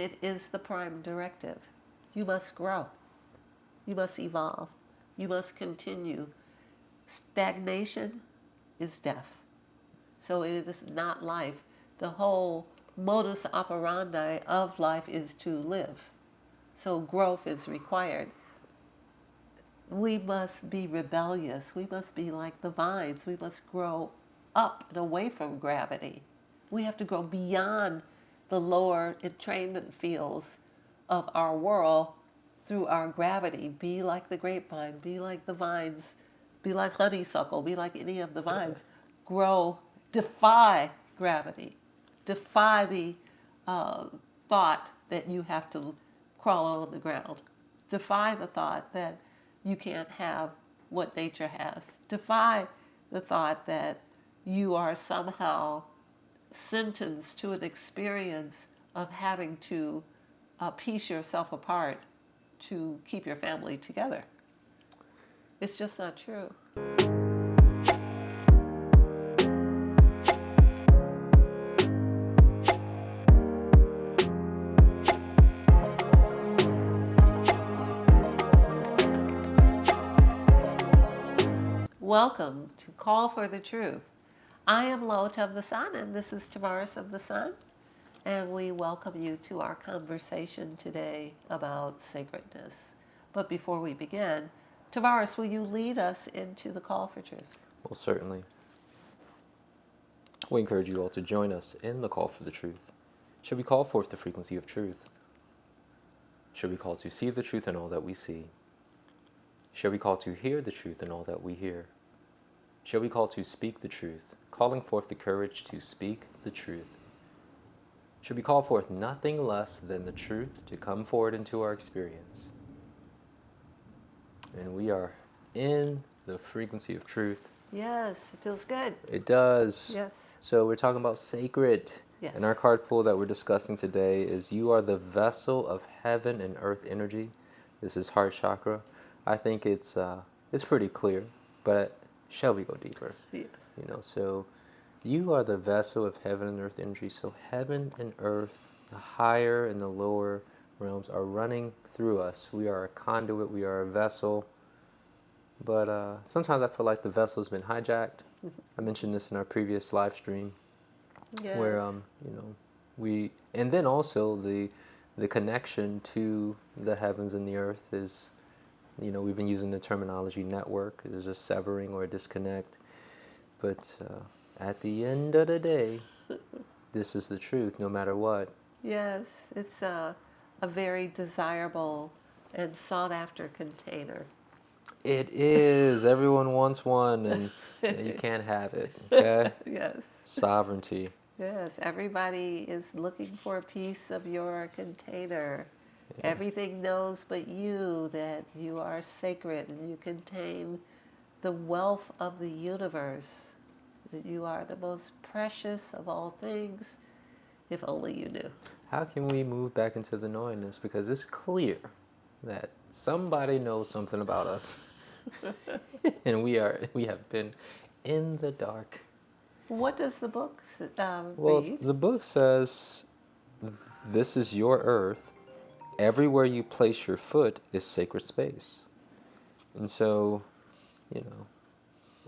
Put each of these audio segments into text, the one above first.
It is the prime directive. You must grow. You must evolve. You must continue. Stagnation is death. So it is not life. The whole modus operandi of life is to live. So growth is required. We must be rebellious. We must be like the vines. We must grow up and away from gravity. We have to grow beyond the lower entrainment fields of our world through our gravity. Be like the grapevine, be like the vines, be like honeysuckle, be like any of the vines. Grow, defy gravity, defy the thought that you have to crawl on the ground, defy the thought that you can't have what nature has, defy the thought that you are somehow sentenced to an experience of having to piece yourself apart to keep your family together. It's just not true. Welcome to Call for the Truth. I am LaOta of the Sun, and this is Tarvars of the Sun, and we welcome you to our conversation today about sacredness. But before we begin, Tarvars, will you lead us into the Call for Truth? Well, certainly. We encourage you all to join us in the Call for the Truth. Should we call forth the frequency of truth? Should we call to see the truth in all that we see? Shall we call to hear the truth in all that we hear? Shall we call to speak the truth, calling forth the courage to speak the truth? Should we call forth nothing less than the truth to come forward into our experience? And we are in the frequency of truth. Yes, it feels good. It does. Yes. So we're talking about sacred. Yes. And our card pool that we're discussing today is you are the vessel of heaven and earth energy. This is heart chakra. I think it's pretty clear, but shall we go deeper? Yes. So you are the vessel of heaven and earth energy. So heaven and earth, the higher and the lower realms are running through us. We are a conduit, we are a vessel. But sometimes I feel like the vessel has been hijacked. I mentioned this in our previous live stream. Yes. Where and then also the connection to the heavens and the earth is, we've been using the terminology network. There's a severing or a disconnect. But at the end of the day, this is the truth, no matter what. Yes, it's a very desirable and sought-after container. It is. Everyone wants one, and you can't have it. Okay? Yes. Sovereignty. Yes, everybody is looking for a piece of your container. Yeah. Everything knows but you that you are sacred and you contain the wealth of the universe, that you are the most precious of all things, if only you knew. How can we move back into the knowingness? Because it's clear that somebody knows something about us. And we have been in the dark. What does the book Well, read? the book says, this is your earth. Everywhere you place your foot is sacred space. And so,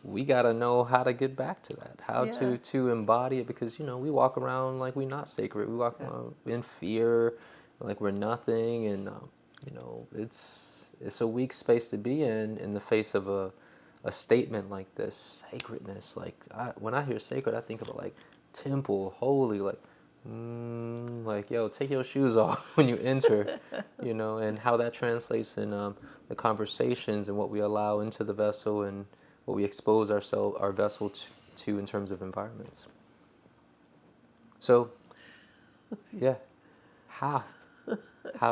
we got to know how to get back to that, how to embody it, because, we walk around like we're not sacred. We walk around in fear, like we're nothing. And, it's a weak space to be in the face of a statement like this, sacredness. Like, when I hear sacred, I think of like temple, holy, like, yo, take your shoes off when you enter, and how that translates in the conversations and what we allow into the vessel and what we expose our vessel to in terms of environments. So, yeah, how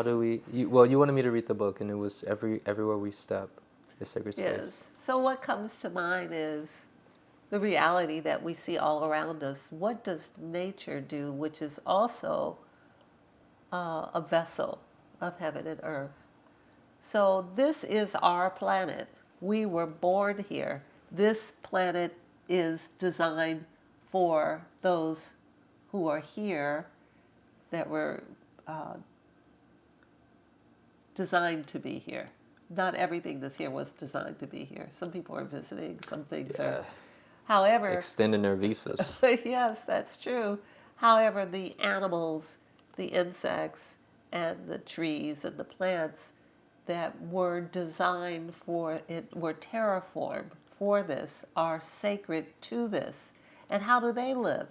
do we? You wanted me to read the book, and it was everywhere we step is sacred space. Yes. So what comes to mind is the reality that we see all around us. What does nature do, which is also a vessel of heaven and earth? So this is our planet. We were born here. This planet is designed for those who are here, that were designed to be here. Not everything that's here was designed to be here. Some people are visiting, some things are. However, extending their visas. yes, that's true. However, the animals, the insects, and the trees and the plants that were designed for it, were terraformed for this, are sacred to this. And how do they live?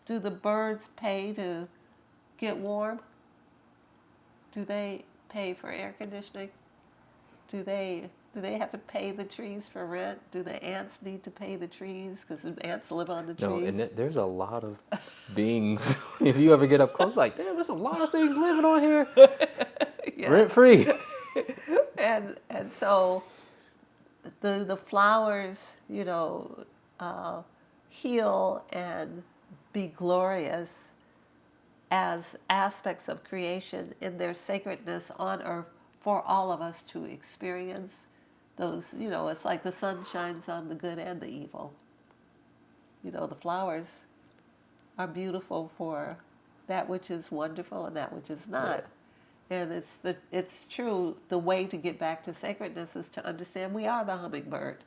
Do the birds pay to get warm? Do they pay for air conditioning? Do they have to pay the trees for rent? Do the ants need to pay the trees because the ants live on the trees? No, and there's a lot of beings. If you ever get up close, like, damn, there's a lot of things living on here, rent free. And so the flowers, heal and be glorious as aspects of creation in their sacredness on earth for all of us to experience. Those, it's like the sun shines on the good and the evil. The flowers are beautiful for that which is wonderful and that which is not. Yeah. And it's true, the way to get back to sacredness is to understand we are the hummingbird.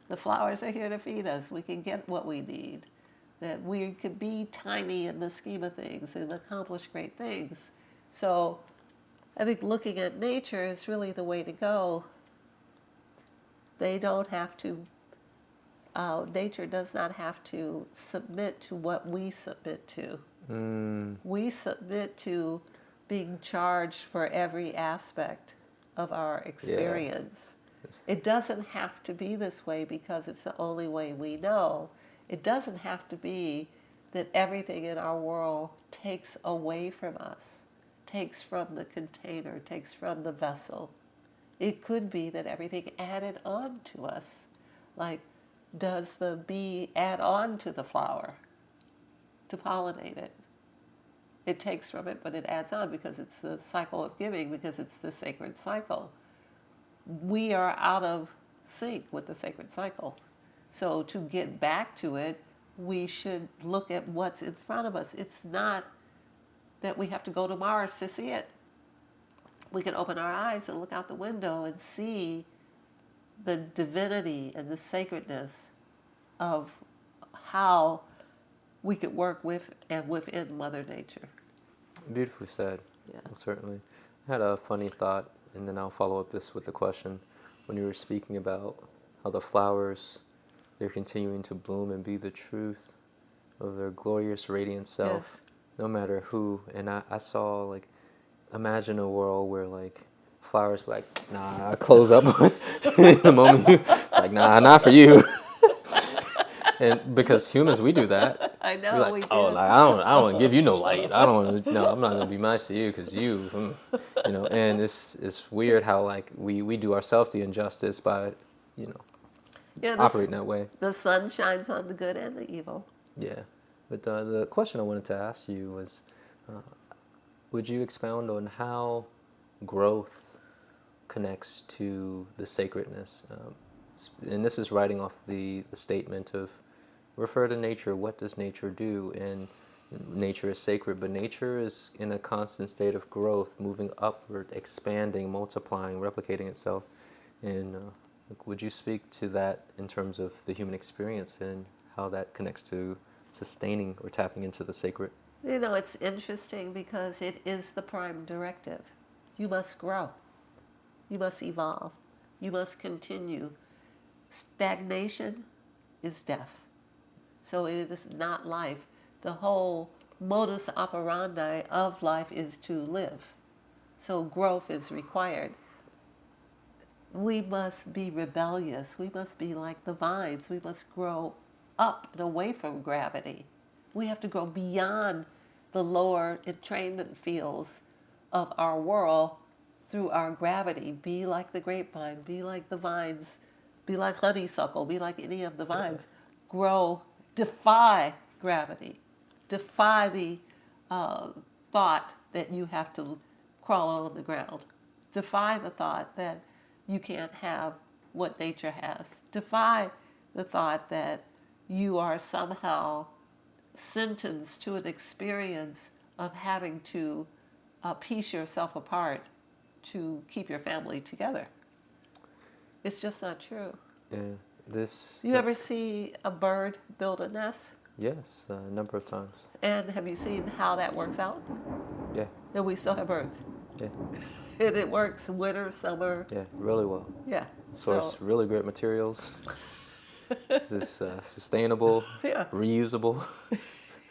The flowers are here to feed us. We can get what we need. That we could be tiny in the scheme of things and accomplish great things. So I think looking at nature is really the way to go. They don't have to, nature does not have to submit to what we submit to. We submit to being charged for every aspect of our experience. Yeah. It doesn't have to be this way because it's the only way we know. It doesn't have to be that everything in our world takes away from us, takes from the container, takes from the vessel. It could be that everything added on to us. Like, does the bee add on to the flower to pollinate it? It takes from it, but it adds on because it's the cycle of giving, because it's the sacred cycle. We are out of sync with the sacred cycle. So to get back to it, we should look at what's in front of us. It's not that we have to go to Mars to see it. We can open our eyes and look out the window and see the divinity and the sacredness of how we could work with and within Mother Nature. Beautifully said. Yeah. Well, certainly. I had a funny thought, and then I'll follow up this with a question. When you were speaking about how the flowers, they're continuing to bloom and be the truth of their glorious, radiant self, yes, no matter who. And I saw, like, imagine a world where, like, flowers were like, nah, I close up the moment you, it's like, nah, not for you. And because humans, we do that. I know, we're like, we do. Oh, like, I don't want to give you no light. I don't want to, no, I'm not going to be nice to you because you, and it's weird how, like, we do ourselves the injustice by, operating that way. The sun shines on the good and the evil. Yeah. But the question I wanted to ask you was, would you expound on how growth connects to the sacredness? And this is writing off the statement of, refer to nature, what does nature do? And nature is sacred, but nature is in a constant state of growth, moving upward, expanding, multiplying, replicating itself. And would you speak to that in terms of the human experience and how that connects to sustaining or tapping into the sacred? It's interesting because it is the prime directive. You must grow. You must evolve. You must continue. Stagnation is death. So it is not life. The whole modus operandi of life is to live. So growth is required. We must be rebellious. We must be like the vines. We must grow up and away from gravity. We have to go beyond the lower entrainment fields of our world through our gravity. Be like the grapevine. Be like the vines. Be like honeysuckle. Be like any of the vines. Grow. Defy gravity. Defy the thought that you have to crawl on the ground. Defy the thought that you can't have what nature has. Defy the thought that you are somehow sentenced to an experience of having to piece yourself apart to keep your family together. It's just not true. Yeah, You ever see a bird build a nest? Yes, a number of times. And have you seen how that works out? Yeah, And we still have birds. yeah, And it works winter, summer. yeah, really well. Yeah. Source So, really great materials. It's sustainable, yeah. reusable.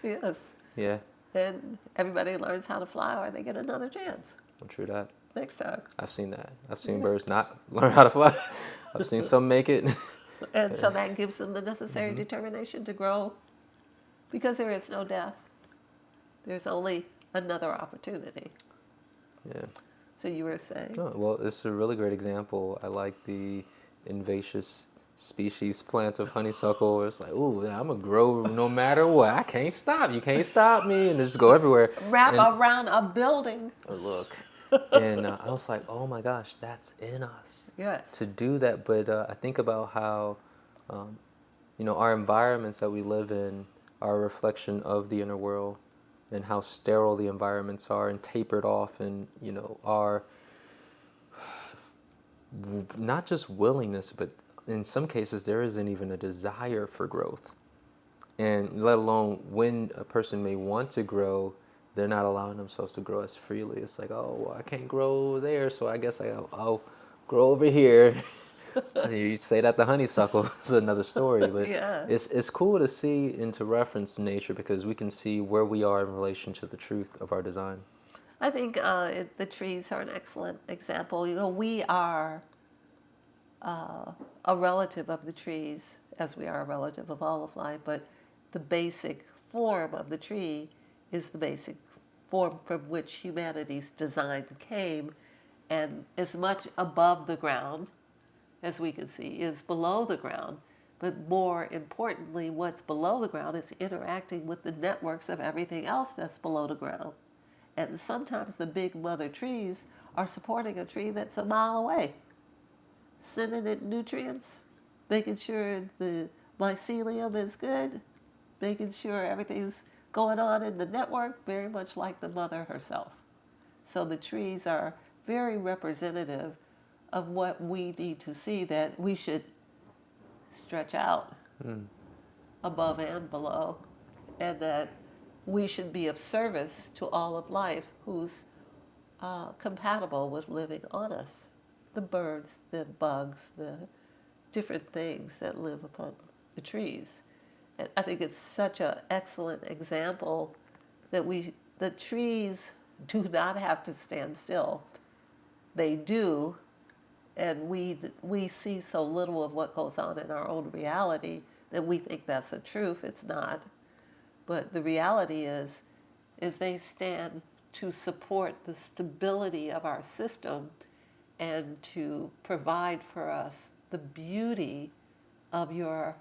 Yes. Yeah, And everybody learns how to fly or they get another chance true that. next time. I've seen that. I've seen Yeah. birds not learn how to fly. I've seen some make it. And so that gives them the necessary determination to grow, because there is no death. There's only another opportunity. Yeah. So you were saying? Oh, well, it's a really great example. I like the invasive species plant of honeysuckle. Where it's like, ooh, I'm gonna grow no matter what. I can't stop. You can't stop me, and just go everywhere. Wrap And- around a building. Oh, look. And I was like, oh my gosh, that's in us Yes. to do that. But I think about how, our environments that we live in are a reflection of the inner world, and how sterile the environments are and tapered off, and our not just willingness, but in some cases there isn't even a desire for growth. And let alone when a person may want to grow, they're not allowing themselves to grow as freely. It's like, oh, well, I can't grow there, so I guess I'll grow over here. You say that the honeysuckle is another story, but Yeah. it's cool to see and to reference nature, because we can see where we are in relation to the truth of our design. I think the trees are an excellent example. We are a relative of the trees, as we are a relative of all of life, but the basic form of the tree is the basic form from which humanity's design came, and as much above the ground as we can see is below the ground. But more importantly, what's below the ground is interacting with the networks of everything else that's below the ground. And sometimes the big mother trees are supporting a tree that's a mile away, sending it nutrients, making sure the mycelium is good, making sure everything's going on in the network, very much like the mother herself. So the trees are very representative of what we need to see, that we should stretch out above and below, and that we should be of service to all of life who's compatible with living on us. The birds, the bugs, the different things that live upon the trees. And I think it's such an excellent example that the trees do not have to stand still. They do, and we see so little of what goes on in our own reality that we think that's the truth. It's not. But the reality is they stand to support the stability of our system and to provide for us the beauty of your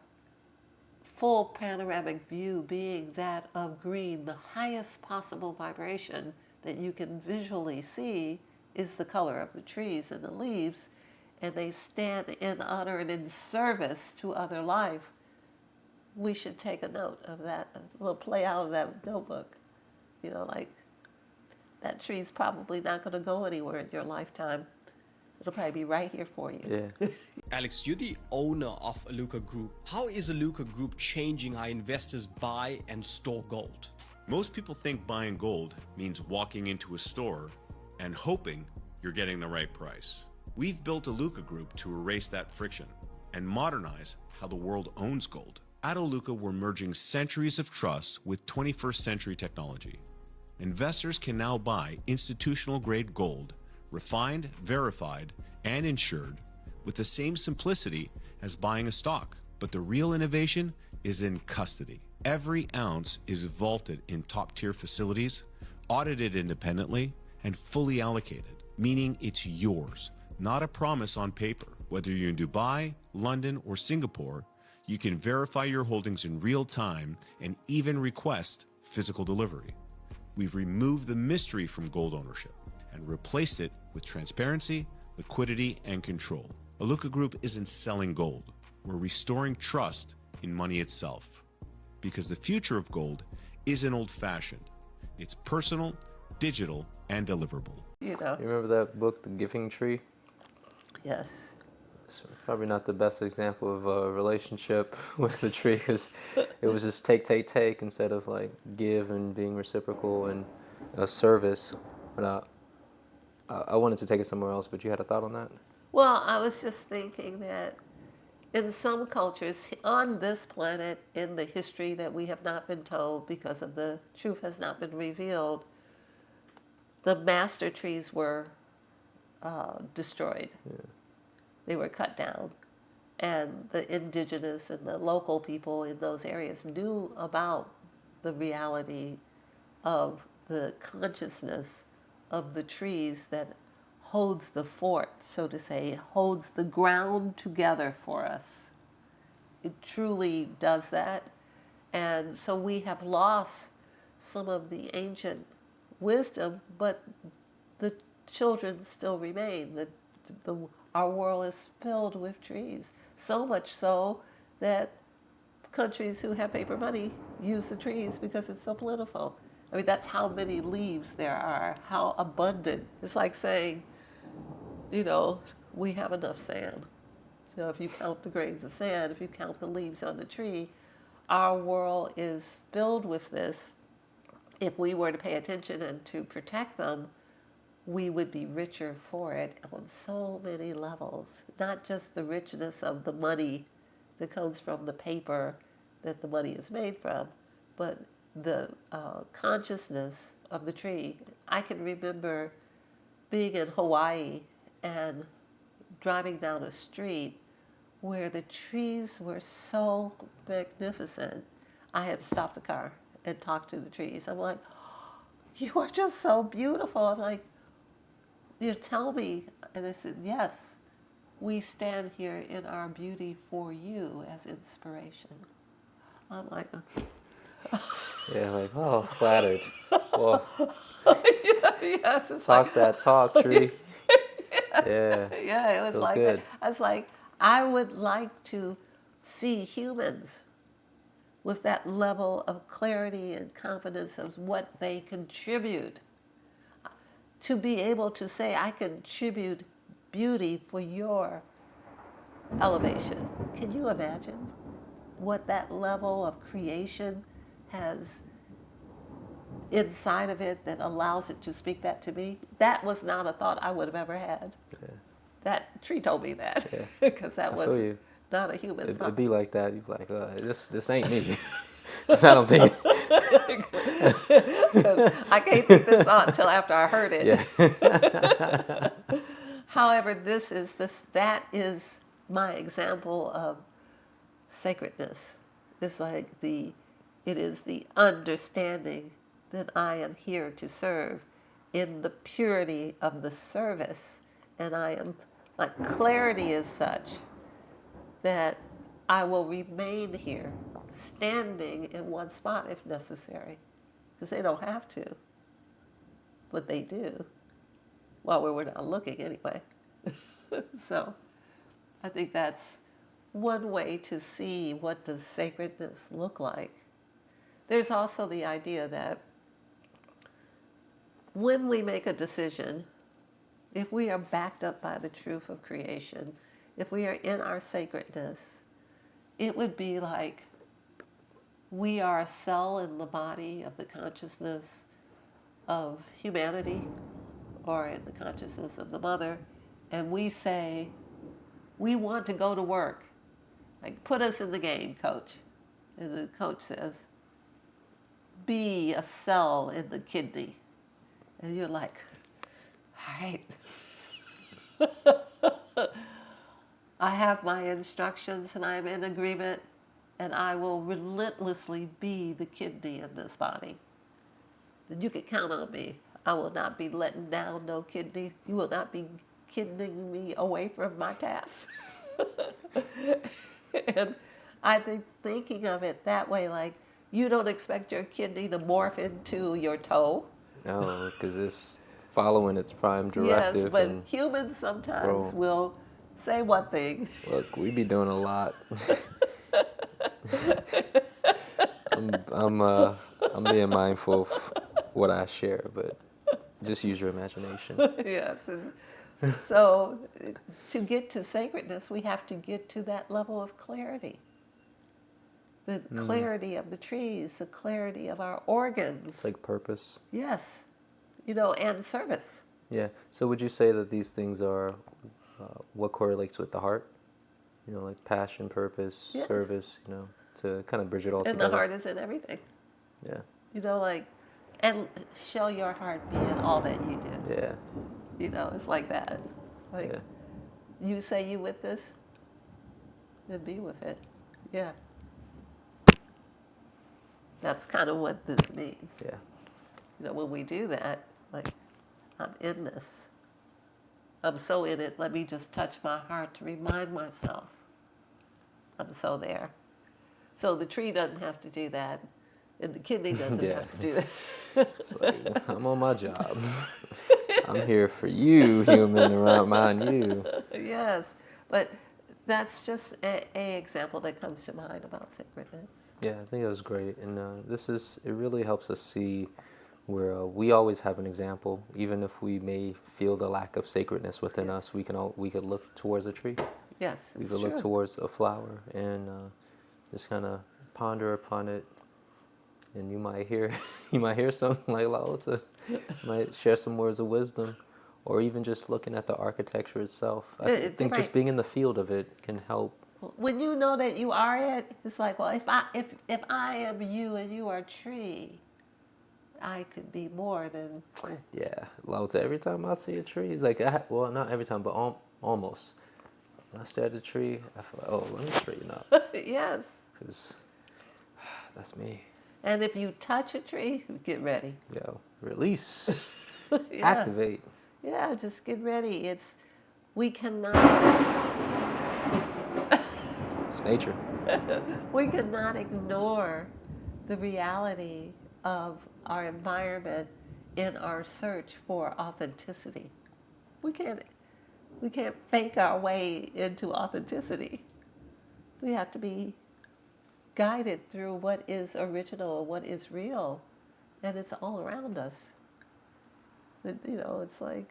full panoramic view being that of green. The highest possible vibration that you can visually see is the color of the trees and the leaves, and they stand in honor and in service to other life. We should take a note of that, a little play out of that notebook. Like that tree's probably not going to go anywhere in your lifetime. It'll probably be right here for you. Yeah. Alex, you're the owner of LaOta Group. How is LaOta Group changing how investors buy and store gold? Most people think buying gold means walking into a store and hoping you're getting the right price. We've built a LaOta Group to erase that friction and modernize how the world owns gold. At LaOta, we're merging centuries of trust with 21st century technology. Investors can now buy institutional-grade gold, refined, verified, and insured, with the same simplicity as buying a stock. But the real innovation is in custody. Every ounce is vaulted in top-tier facilities, audited independently, and fully allocated, meaning it's yours, not a promise on paper. Whether you're in Dubai, London, or Singapore, you can verify your holdings in real time and even request physical delivery. We've removed the mystery from gold ownership and replaced it with transparency, liquidity, and control. LaOta Group isn't selling gold. We're restoring trust in money itself. Because the future of gold isn't old-fashioned. It's personal, digital and deliverable. You know. You remember that book, The Giving Tree? Yes. It's probably not the best example of a relationship with the tree, because it was just take instead of like give and being reciprocal and a service. But I wanted to take it somewhere else, but you had a thought on that? Well, I was just thinking that in some cultures on this planet, in the history that we have not been told because of the truth has not been revealed, the master trees were destroyed. Yeah. They were cut down. And the indigenous and the local people in those areas knew about the reality of the consciousness of the trees that holds the fort, so to say. It holds the ground together for us. It truly does that. And so we have lost some of the ancient wisdom, but the children still remain. Our world is filled with trees. So much so that countries who have paper money use the trees because it's so plentiful. I mean, that's how many leaves there are, how abundant. It's like saying, you know, we have enough sand. So if you count the grains of sand, if you count the leaves on the tree, our world is filled with this. If we were to pay attention and to protect them, we would be richer for it on so many levels. Not just the richness of the money that comes from the paper that the money is made from, but the consciousness of the tree. I can remember being in Hawaii and driving down a street where the trees were so magnificent. I had to stop the car and talk to the trees. I'm like, you are just so beautiful. I'm like, you tell me. And I said, yes, we stand here in our beauty for you as inspiration. I'm like, Yeah, like, oh, flattered. Well, yes, it's talk like, that talk, tree. Yeah. yeah, it was Feels like good. I was like, I would like to see humans with that level of clarity and confidence of what they contribute. To be able to say, I contribute beauty for your elevation. Can you imagine what that level of creation has inside of it that allows it to speak that to me? That was not a thought I would have ever had. Yeah. That tree told me that, Yeah. because that I was feel you. not a human thought. It'd be like that. You'd be like, this ain't me. 'Cause I don't think. 'Cause I can't think this thought until after I heard it. Yeah. However, that is my example of sacredness. It's like it is the understanding that I am here to serve in the purity of the service. And I am, like, clarity is such that I will remain here, standing in one spot if necessary, because they don't have to, but they do. Well, we're not looking anyway. So I think that's one way to see what does sacredness look like. There's also the idea that when we make a decision, if we are backed up by the truth of creation, if we are in our sacredness, it would be like we are a cell in the body of the consciousness of humanity, or in the consciousness of the mother, and we say, we want to go to work. Like, put us in the game, coach. And the coach says, be a cell in the kidney. And you're like, all right. I have my instructions and I'm in agreement, and I will relentlessly be the kidney in this body. Then you can count on me. I will not be letting down no kidney. You will not be kidneying me away from my task. And I think thinking of it that way, like, you don't expect your kidney to morph into your toe. No, because it's following its prime directive. Yes, but and humans sometimes grow. will say one thing. Look, we be doing a lot. I'm being mindful of what I share, but Just use your imagination. Yes. And so to get to sacredness, we have to get to that level of clarity. The clarity of the trees, the clarity of our organs. It's like purpose. Yes. You know, and service. Yeah. So would you say that these things are what correlates with the heart? You know, like passion, purpose, Yes. service, you know, to kind of bridge it all And together. the heart is in everything. Yeah. You know, like, and show your heart be in all that you do. Yeah. You know, it's like that. Like, Yeah. you say you with this, then be with it. Yeah. That's kind of what this means. Yeah. You know, when we do that, like, I'm in this. I'm so in it, let me just touch my heart to remind myself I'm so there. So the tree doesn't have to do that, and the kidney doesn't Yeah. have to do that. It's like, I'm on my job. I'm here for you, human, to remind you. Yes, but that's just a example that comes to mind about sacredness. Yeah, I think that was great. And it really helps us see where we always have an example. Even if we may feel the lack of sacredness within Yes. us, we could look towards a tree. Yes, We it's could true. look towards a flower and just kind of ponder upon it. And you might hear something like LaOta, might share some words of wisdom, or even just looking at the architecture itself. I think just right. being in the field of it can help. When you know that you are it, it's like, well, if I am you and you are tree, I could be more than. Yeah, LaOta, every time I see a tree, it's like, well, not every time, but almost. When I stare at the tree, I feel like, oh, let me straighten up, Yes. because that's me. And if you touch a tree, get ready. Yo, release, Yeah. activate. Yeah, just get ready. We cannot It's nature. we cannot ignore the reality of our environment in our search for authenticity. We can't fake our way into authenticity. We have to be guided through what is original, what is real, and it's all around us. It's like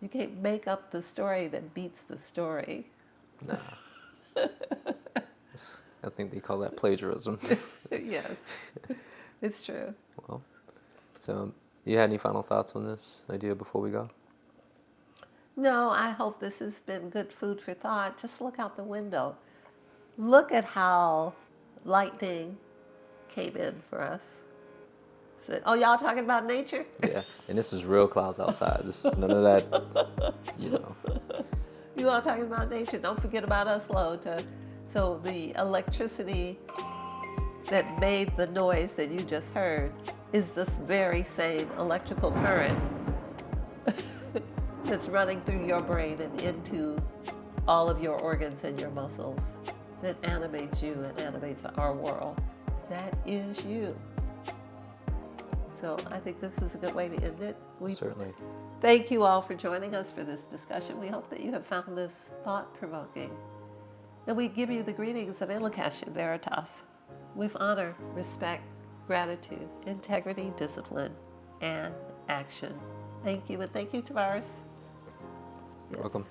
you can't make up the story that beats the story. Nah. I think they call that plagiarism. Yes, it's true. Well, so you had any final thoughts on this idea before we go? No, I hope this has been good food for thought. Just look out the window. Look at how lightning came in for us. So, oh, y'all talking about nature? Yeah, and this is real clouds outside. This is none of that, you know. You all talking about nature. Don't forget about us, LaOta. So the electricity that made the noise that you just heard is this very same electrical current that's running through your brain and into all of your organs and your muscles that animates you and animates our world. That is you. So I think this is a good way to end it. Certainly. Thank you all for joining us for this discussion. We hope that you have found this thought-provoking. And we give you the greetings of Ilocastia Veritas with honor, respect, gratitude, integrity, discipline, and action. Thank you, and thank you, Tarvars. You're welcome.